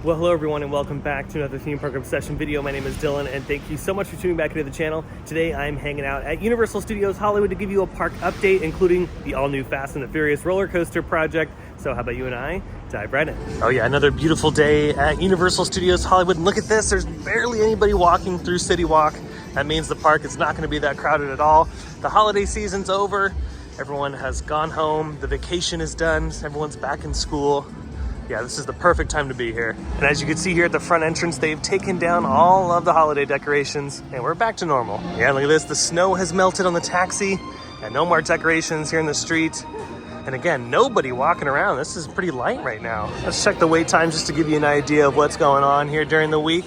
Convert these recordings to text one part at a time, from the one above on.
Well, hello everyone and welcome back to another theme park obsession video. My name is Dylan and thank you so much for tuning back into the channel. Today I'm hanging out at Universal Studios Hollywood to give you a park update, including the all-new Fast and the Furious roller coaster project. So how about you and I dive right in? Oh yeah, another beautiful day at Universal Studios Hollywood. And look at this, there's barely anybody walking through CityWalk. That means the park is not going to be that crowded at all. The holiday season's over. Everyone has gone home. The vacation is done. Everyone's back in school. Yeah, this is the perfect time to be here. And as you can see here at the front entrance, they've taken down all of the holiday decorations and we're back to normal. Yeah, look at this. The snow has melted on the taxi and no more decorations here in the street. And again, nobody walking around. This is pretty light right now. Let's check the wait time just to give you an idea of what's going on here during the week.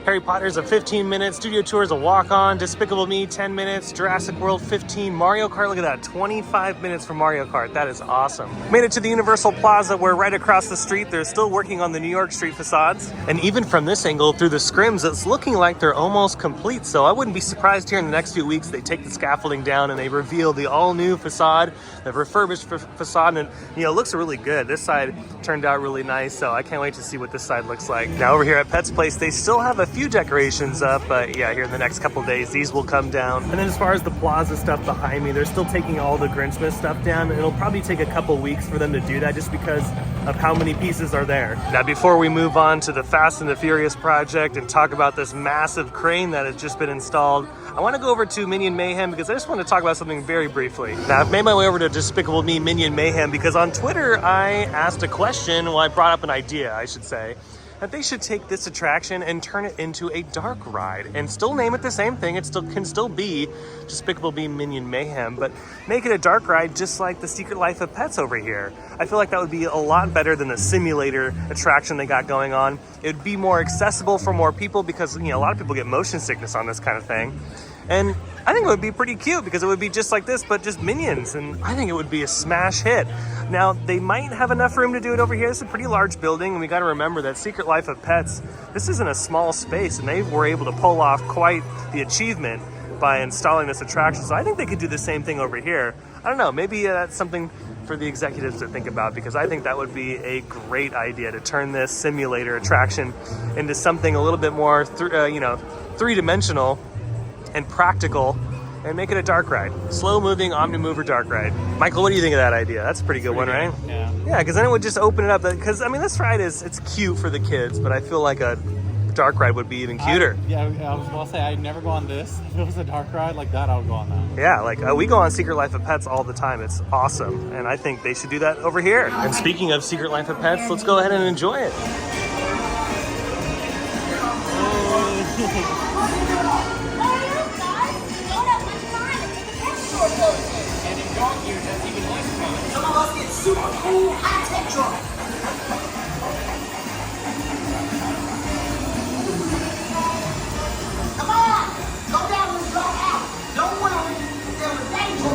Harry Potter's a 15-minute, Studio Tour's a walk-on, Despicable Me 10 minutes, Jurassic World 15, Mario Kart, look at that, 25 minutes for Mario Kart. That is awesome. Made it to the Universal Plaza. We're right across the street. They're still working on the New York Street facades. And even from this angle through the scrims, it's looking like they're almost complete. So I wouldn't be surprised here in the next few weeks they take the scaffolding down and they reveal the all-new facade, the refurbished facade, and it looks really good. This side turned out really nice, so I can't wait to see what this side looks like. Now over here at Pet's Place, they still have a few decorations up, but yeah, here in the next couple days these will come down. And then as far as the Plaza stuff behind me, they're still taking all the Grinchmas stuff down, and it'll probably take a couple weeks for them to do that just because of how many pieces are there. Now before we move on to the Fast and the Furious project and talk about this massive crane that has just been installed, I want to go over to Minion Mayhem because I just want to talk about something very briefly. Now I've made my way over to Despicable Me Minion Mayhem because on Twitter I asked a question, well I brought up an idea I should say, that they should take this attraction and turn it into a dark ride and still name it the same thing. It can still be Despicable Me Minion Mayhem, but make it a dark ride just like the Secret Life of Pets over here. I feel like that would be a lot better than the simulator attraction they got going on. It would be more accessible for more people because a lot of people get motion sickness on this kind of thing. And I think it would be pretty cute because it would be just like this, but just minions. And I think it would be a smash hit. Now, they might have enough room to do it over here. This is a pretty large building, and we got to remember that Secret Life of Pets, this isn't a small space, and they were able to pull off quite the achievement by installing this attraction. So I think they could do the same thing over here. I don't know, maybe that's something for the executives to think about because I think that would be a great idea to turn this simulator attraction into something a little bit more, three-dimensional and practical, and make it a dark ride. Slow-moving Omnimover dark ride. Michael, what do you think of that idea? That's a pretty good one, right? Yeah. Yeah, because then it would just open it up. Because, this ride it's cute for the kids, but I feel like a dark ride would be even cuter. I was going to say, I'd never go on this. If it was a dark ride like that, I would go on that. Yeah, we go on Secret Life of Pets all the time. It's awesome, and I think they should do that over here. And speaking of Secret Life of Pets, let's go ahead and enjoy it. And in dog years, that's even less fun. Some of us get super cool high-tech drunk. Come on! Go down and drop out. Don't worry, there's a danger.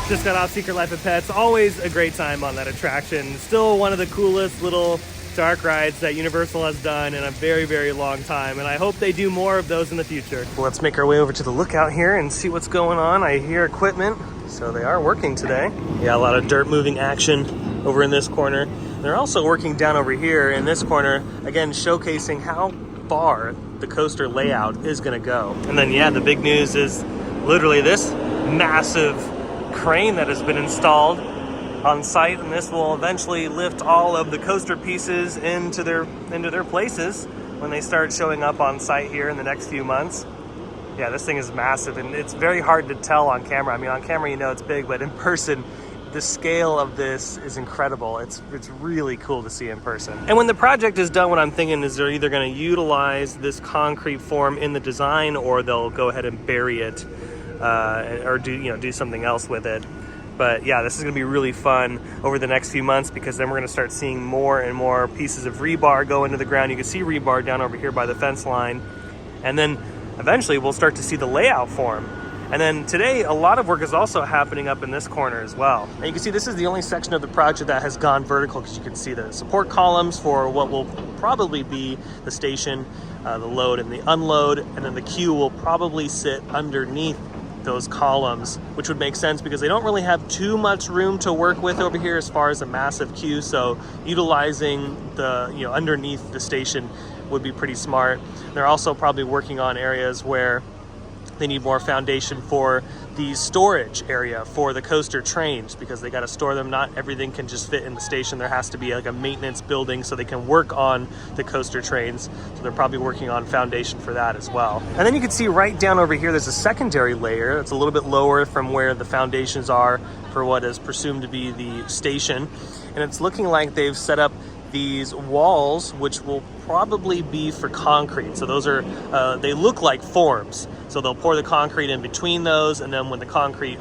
Just got off Secret Life of Pets. Always a great time on that attraction. Still one of the coolest little dark rides that Universal has done in a very, very long time. And I hope they do more of those in the future. Well, let's make our way over to the lookout here and see what's going on. I hear equipment, so they are working today. Yeah, a lot of dirt moving action over in this corner. They're also working down over here in this corner, again, showcasing how far the coaster layout is gonna go. And then, yeah, the big news is literally this massive crane that has been installed on site, and this will eventually lift all of the coaster pieces into their places when they start showing up on site here in the next few months. Yeah, this thing is massive, and it's very hard to tell on camera. I mean, on camera you know it's big, but in person, the scale of this is incredible. It's really cool to see in person. And when the project is done, what I'm thinking is they're either going to utilize this concrete form in the design, or they'll go ahead and bury it, or do something else with it. But yeah, this is going to be really fun over the next few months, because then we're going to start seeing more and more pieces of rebar go into the ground. You can see rebar down over here by the fence line, and then eventually we'll start to see the layout form. And then today, a lot of work is also happening up in this corner as well. And you can see this is the only section of the project that has gone vertical, because you can see the support columns for what will probably be the station, the load and the unload, and then the queue will probably sit underneath those columns, which would make sense because they don't really have too much room to work with over here as far as a massive queue. So utilizing the, underneath the station would be pretty smart. They're also probably working on areas where they need more foundation for the storage area for the coaster trains, because they got to store them. Not everything can just fit in the station. There has to be like a maintenance building so they can work on the coaster trains. So they're probably working on foundation for that as well. And then you can see right down over here, there's a secondary layer that's a little bit lower from where the foundations are for what is presumed to be the station. And it's looking like they've set up these walls, which will probably be for concrete. So those are, they look like forms. So they'll pour the concrete in between those, and then when the concrete,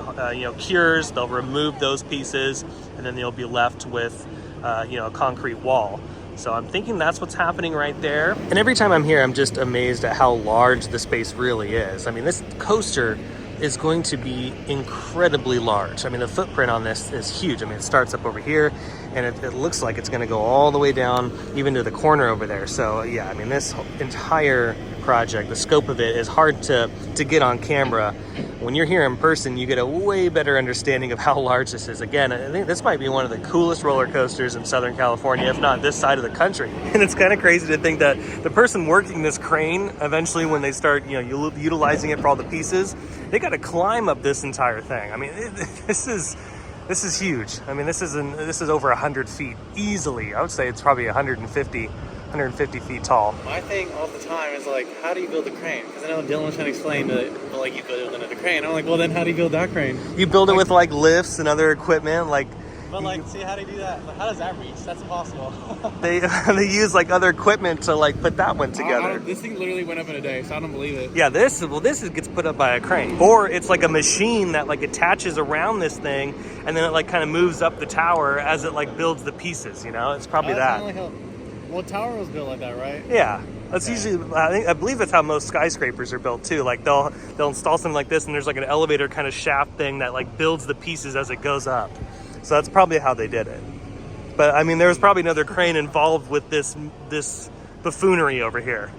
cures, they'll remove those pieces, and then they'll be left with, a concrete wall. So I'm thinking that's what's happening right there. And every time I'm here, I'm just amazed at how large the space really is. I mean, this coaster is going to be incredibly large. I mean, the footprint on this is huge. I mean, it starts up over here, and it looks like it's going to go all the way down even to the corner over there. So yeah, I mean, this entire project, the scope of it is hard to get on camera. When you're here in person, you get a way better understanding of how large this is. Again, I think this might be one of the coolest roller coasters in Southern California, if not this side of the country. And it's kind of crazy to think that the person working this crane, eventually when they start, utilizing it for all the pieces, they got to climb up this entire thing. I mean, this is huge. I mean, this is over 100 feet easily. I would say it's probably 150 feet tall. My thing all the time is like, how do you build a crane? Because I know Dylan was trying to explain that, you build another crane. I'm like, well, then how do you build that crane? You build it with like lifts and other equipment, But see, how do you do that? How does that reach? That's impossible. they use like other equipment to like put that one together. This thing literally went up in a day, so I don't believe it. Yeah, this gets put up by a crane, or it's like a machine that like attaches around this thing, and then it like kind of moves up the tower as it like builds the pieces. It's probably that. Well, tower was built like that, right? Yeah. That's usually, I believe that's how most skyscrapers are built too. Like they'll install something like this, and there's like an elevator kind of shaft thing that like builds the pieces as it goes up. So that's probably how they did it. But I mean, there was probably another crane involved with this buffoonery over here.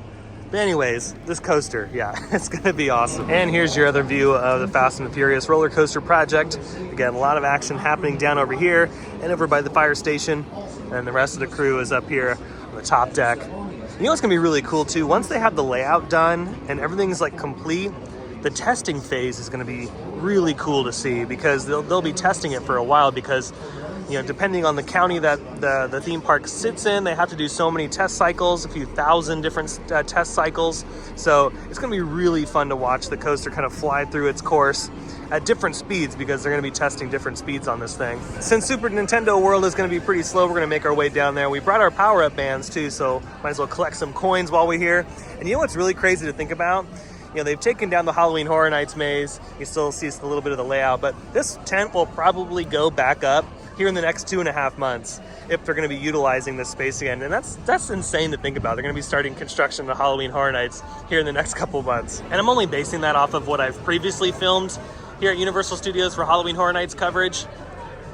But anyways, this coaster, yeah, it's gonna be awesome. And here's your other view of the Fast and the Furious roller coaster project. Again, a lot of action happening down over here and over by the fire station. And the rest of the crew is up here on the top deck. You know what's gonna be really cool too? Once they have the layout done and everything's like complete, the testing phase is gonna be really cool to see, because they'll be testing it for a while, because depending on the county that the theme park sits in, they have to do so many test cycles, a few thousand different test cycles. So it's gonna be really fun to watch the coaster kind of fly through its course at different speeds, because they're gonna be testing different speeds on this thing. Since Super Nintendo World is gonna be pretty slow, we're gonna make our way down there. We brought our power-up bands too, so might as well collect some coins while we're here. And you know what's really crazy to think about? They've taken down the Halloween Horror Nights maze. You still see a little bit of the layout, but this tent will probably go back up here in the next 2.5 months if they're going to be utilizing this space again. And that's insane to think about. They're going to be starting construction of the Halloween Horror Nights here in the next couple months. And I'm only basing that off of what I've previously filmed here at Universal Studios for Halloween Horror Nights coverage.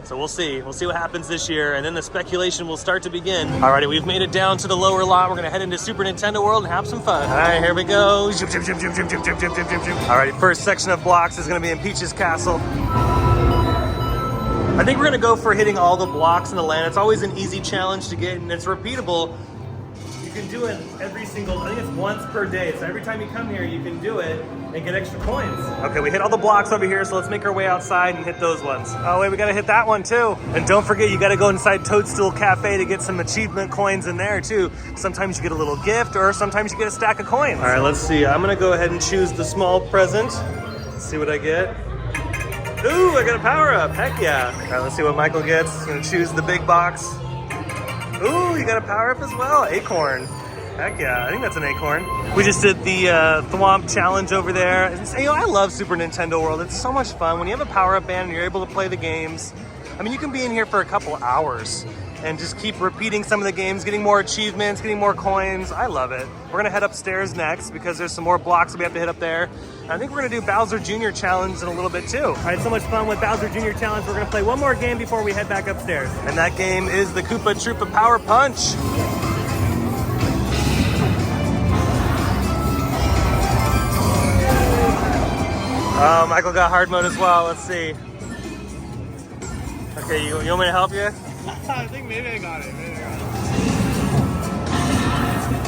So we'll see what happens this year, and then the speculation will start to begin. Alrighty, we've made it down to the lower lot. We're gonna head into Super Nintendo World and have some fun. All right, here we go. Alrighty, first section of blocks is gonna be in Peach's Castle. I think we're gonna go for hitting all the blocks in the land. It's always an easy challenge to get, and it's repeatable can do it every single, I think it's once per day. So every time you come here, you can do it and get extra coins. Okay, we hit all the blocks over here, so let's make our way outside and hit those ones. Oh wait, we gotta hit that one too. And don't forget, you gotta go inside Toadstool Cafe to get some achievement coins in there too. Sometimes you get a little gift, or sometimes you get a stack of coins. All right, let's see. I'm gonna go ahead and choose the small present. Let's see what I get. Ooh, I got a power up, heck yeah. All right, let's see what Michael gets. I'm gonna choose the big box. Ooh, you got a power up as well, acorn. Heck yeah, I think that's an acorn. We just did the Thwomp challenge over there. And, you know, I love Super Nintendo World. It's so much fun. When you have a power-up band and you're able to play the games, I mean, you can be in here for a couple hours and just keep repeating some of the games, getting more achievements, getting more coins. I love it. We're gonna head upstairs next because there's some more blocks that we have to hit up there. And I think we're gonna do Bowser Jr. Challenge in a little bit too. All right, so much fun with Bowser Jr. Challenge. We're gonna play one more game before we head back upstairs. And that game is the Koopa Troopa Power Punch. Oh, Michael got hard mode as well. Let's see. Okay, you want me to help you? I think maybe I got it.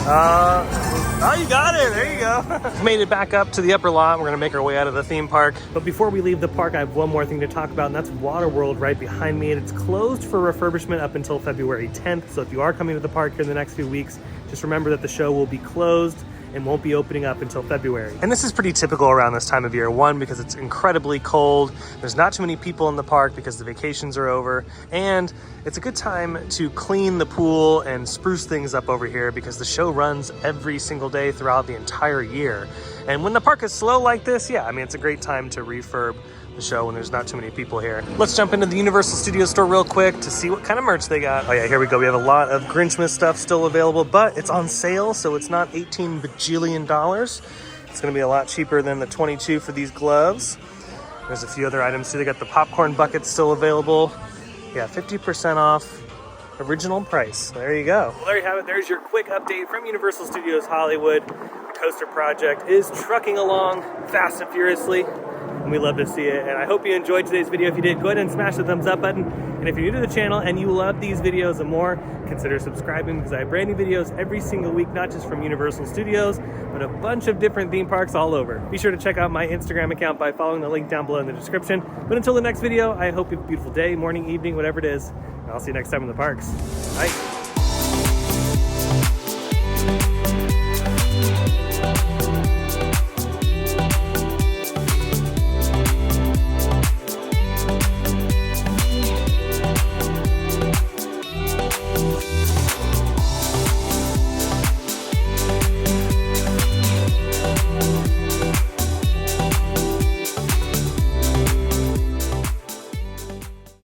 Oh, you got it. There you go. Made it back up to the upper lot. We're gonna make our way out of the theme park. But before we leave the park, I have one more thing to talk about, and that's Waterworld right behind me. And it's closed for refurbishment up until February 10th. So if you are coming to the park here in the next few weeks, just remember that the show will be closed and won't be opening up until February. And this is pretty typical around this time of year. One, because it's incredibly cold. There's not too many people in the park because the vacations are over. And it's a good time to clean the pool and spruce things up over here because the show runs every single day throughout the entire year. And when the park is slow like this, yeah, I mean, it's a great time to refurb the show when there's not too many people here. Let's jump into the Universal Studios store real quick to see what kind of merch they got. Oh yeah, here we go. We have a lot of Grinchmas stuff still available, but it's on sale, so it's not $18 bajillion. It's gonna be a lot cheaper than the 22 for these gloves. There's a few other items too. They got the popcorn buckets still available. Yeah, 50% off original price. There you go. Well, there you have it. There's your quick update from Universal Studios Hollywood. The Coaster Project is trucking along fast and furiously, and we love to see it. And I hope you enjoyed today's video. If you did, go ahead and smash the thumbs up button. And if you're new to the channel and you love these videos and more, consider subscribing because I have brand new videos every single week, not just from Universal Studios, but a bunch of different theme parks all over. Be sure to check out my Instagram account by following the link down below in the description. But until the next video, I hope you have a beautiful day, morning, evening, whatever it is. And I'll see you next time in the parks. Bye.